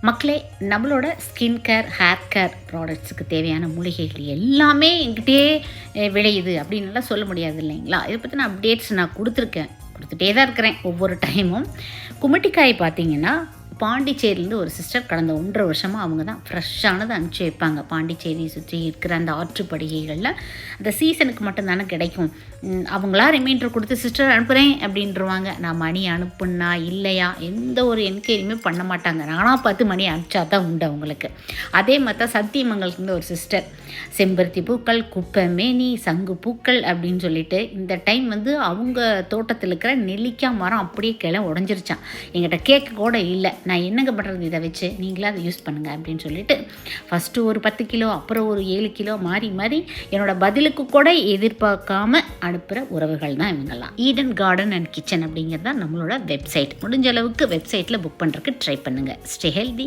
மக்களே, நம்மளோட skin care, hair care ப்ராடக்ட்ஸுக்கு தேவையான மூலிகைகள் எல்லாமே என்கிட்டயே விளையுது அப்படின்னுலாம் சொல்ல முடியாது இல்லைங்களா? இதை பற்றின அப்டேட்ஸ் நான் கொடுத்துட்டே தான் இருக்கிறேன் ஒவ்வொரு டைமும். குமட்டிக்காய் பார்த்தீங்கன்னா, பாண்டிச்சேரியிலேருந்து ஒரு சிஸ்டர் கடந்த 1.5 வருஷமாக அவங்க தான் ஃப்ரெஷ்ஷானது அனுப்பிச்சி வைப்பாங்க. பாண்டிச்சேரி சுற்றி இருக்கிற அந்த ஆற்றுப்படுகைகளில் அந்த சீசனுக்கு மட்டும்தானே கிடைக்கும். அவங்களா ரிமைண்டர் கொடுத்து சிஸ்டர் அனுப்புகிறேன் அப்படின்றவாங்க. நான் மணி அனுப்புனா இல்லையா எந்த ஒரு என்கொயரியுமே பண்ண மாட்டாங்க. நானாக பார்த்து மணி அனுப்பிச்சா தான் உண்டு அவங்களுக்கு. அதே மாதிரி தான் சத்தியமங்கலத்துலேருந்து ஒரு சிஸ்டர் செம்பருத்தி பூக்கள், குப்பைமேனி, சங்கு பூக்கள் அப்படின்னு சொல்லிட்டு இந்த டைம் அவங்க தோட்டத்தில் இருக்கிற நெல்லிக்காய் மரம் அப்படியே கிளை உடஞ்சிருச்சான். எங்கிட்ட கேட்க கூட இல்லை. நான் என்னங்க பண்ணுறது, இதை வச்சு நீங்களே அதை யூஸ் பண்ணுங்கள் அப்படின்னு சொல்லிட்டு ஃபஸ்ட்டு ஒரு 10 கிலோ, அப்புறம் ஒரு 7 கிலோ மாறி என்னோட பதிலுக்கு கூட எதிர்பார்க்காம அனுப்புகிற உறவுகள் தான் இவங்கெல்லாம். ஈடன் கார்டன் அண்ட் கிச்சன் அப்படிங்கிறது தான் நம்மளோட வெப்சைட். முடிஞ்ச அளவுக்கு வெப்சைட்டில் புக் பண்ணுறதுக்கு ட்ரை பண்ணுங்கள். Stay healthy.